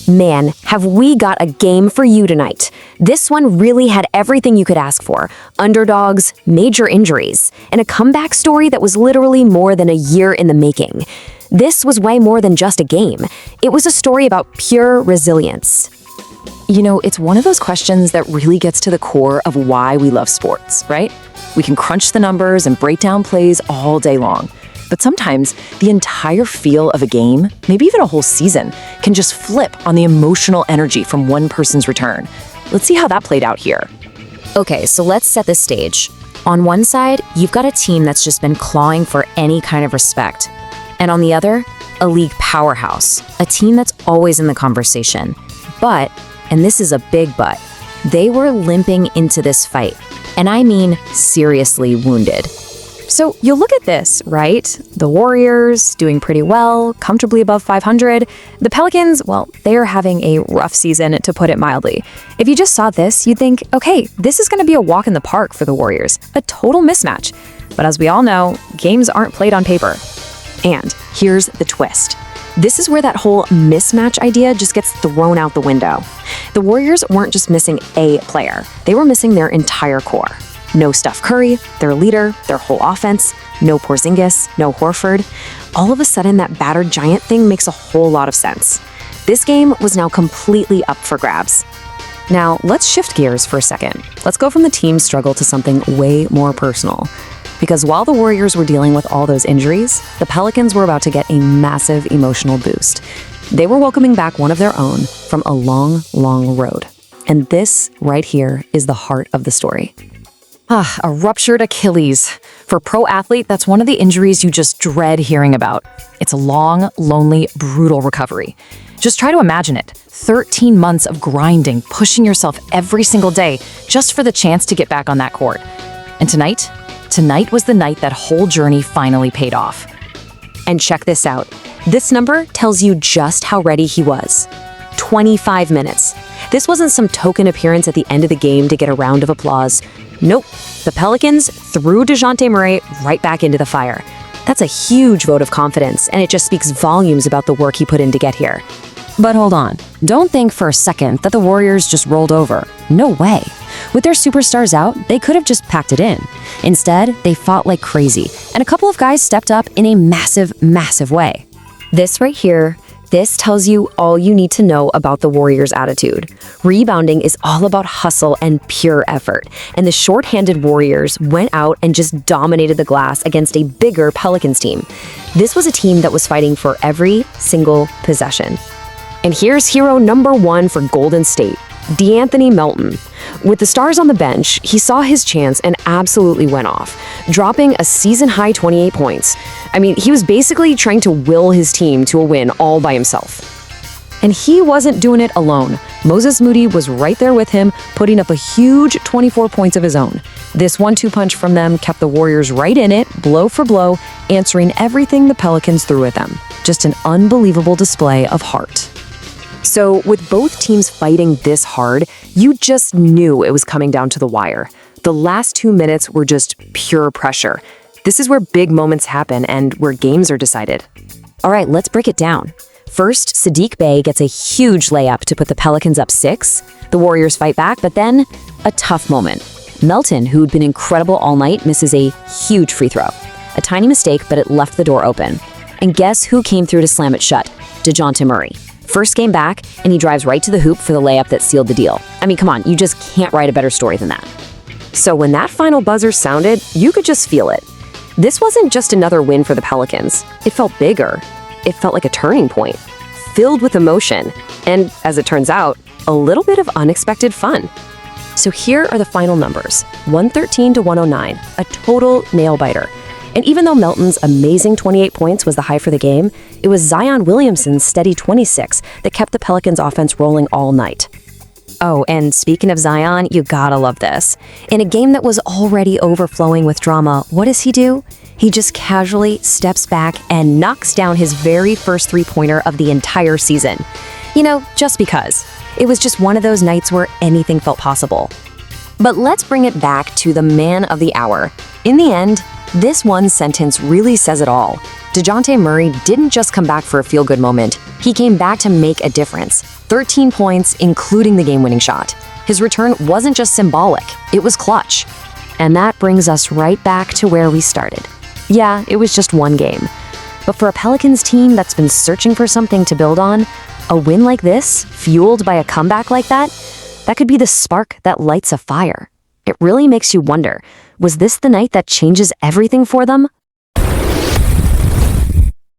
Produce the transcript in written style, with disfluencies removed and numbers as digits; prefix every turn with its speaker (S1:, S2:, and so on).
S1: Man, have we got a game for you tonight. This one really had everything you could ask for. Underdogs, major injuries, and a comeback story that was literally more than a year in the making. This was way more than just a game. It was a story about pure resilience.
S2: It's one of those questions that really gets to the core of why we love sports, right? We can crunch the numbers and break down plays all day long. But sometimes the entire feel of a game, maybe even a whole season, can just flip on the emotional energy from one person's return. Let's see how that played out here.
S1: Okay, so let's set the stage. On one side, you've got a team that's just been clawing for any kind of respect. And on the other, a league powerhouse, a team that's always in the conversation. But, and this is a big but, they were limping into this fight. And I mean seriously wounded. So you'll look at this, right? The Warriors doing pretty well, comfortably above 500. The Pelicans, well, they're having a rough season, to put it mildly. If you just saw this, you'd think, okay, this is going to be a walk in the park for the Warriors, a total mismatch. But as we all know, games aren't played on paper. And here's the twist. This is where that whole mismatch idea just gets thrown out the window. The Warriors weren't just missing a player, they were missing their entire core. No Steph Curry, their leader, their whole offense, no Porzingis, no Horford. All of a sudden, that battered giant thing makes a whole lot of sense. This game was now completely up for grabs. Now, let's shift gears for a second. Let's go from the team's struggle to something way more personal. Because while the Warriors were dealing with all those injuries, the Pelicans were about to get a massive emotional boost. They were welcoming back one of their own from a long, long road. And this right here is the heart of the story.
S2: A ruptured Achilles. For a pro athlete, that's one of the injuries you just dread hearing about. It's a long, lonely, brutal recovery. Just try to imagine it. 13 months of grinding, pushing yourself every single day, just for the chance to get back on that court. And tonight was the night that whole journey finally paid off.
S1: And check this out. This number tells you just how ready he was. 25 minutes. This wasn't some token appearance at the end of the game to get a round of applause. Nope, the Pelicans threw Dejounte Murray right back into the fire. That's a huge vote of confidence, and it just speaks volumes about the work he put in to get here.
S2: But hold on, don't think for a second that the Warriors just rolled over. No way. With their superstars out, they could have just packed it in. Instead, they fought like crazy, and a couple of guys stepped up in a massive, massive way.
S1: This right here, this tells you all you need to know about the Warriors' attitude. Rebounding is all about hustle and pure effort, and the shorthanded Warriors went out and just dominated the glass against a bigger Pelicans team. This was a team that was fighting for every single possession. And here's hero number one for Golden State, De'Anthony Melton. With the stars on the bench, he saw his chance and absolutely went off, dropping a season-high 28 points. I mean, he was basically trying to will his team to a win all by himself. And he wasn't doing it alone. Moses Moody was right there with him, putting up a huge 24 points of his own. This 1-2 punch from them kept the Warriors right in it, blow for blow, answering everything the Pelicans threw at them. Just an unbelievable display of heart. So with both teams fighting this hard, you just knew it was coming down to the wire. The last 2 minutes were just pure pressure. This is where big moments happen and where games are decided. All right, let's break it down. First, Saddiq Bey gets a huge layup to put the Pelicans up 6. The Warriors fight back, but then a tough moment. Melton, who'd been incredible all night, misses a huge free throw. A tiny mistake, but it left the door open. And guess who came through to slam it shut? Dejounte Murray. First game back, and he drives right to the hoop for the layup that sealed the deal. I mean, come on, you just can't write a better story than that. So when that final buzzer sounded, you could just feel it. This wasn't just another win for the Pelicans. It felt bigger. It felt like a turning point, filled with emotion, and, as it turns out, a little bit of unexpected fun. So here are the final numbers, 113 to 109, a total nail-biter. And even though Melton's amazing 28 points was the high for the game, it was Zion Williamson's steady 26 that kept the Pelicans' offense rolling all night. Oh, and speaking of Zion, you gotta love this. In a game that was already overflowing with drama, what does he do? He just casually steps back and knocks down his very first three-pointer of the entire season. Just because. It was just one of those nights where anything felt possible. But let's bring it back to the man of the hour. In the end, this one sentence really says it all. Dejounte Murray didn't just come back for a feel-good moment. He came back to make a difference. 13 points, including the game-winning shot. His return wasn't just symbolic, it was clutch. And that brings us right back to where we started. Yeah, it was just one game. But for a Pelicans team that's been searching for something to build on, a win like this, fueled by a comeback like that could be the spark that lights a fire. It really makes you wonder, was this the night that changes everything for them?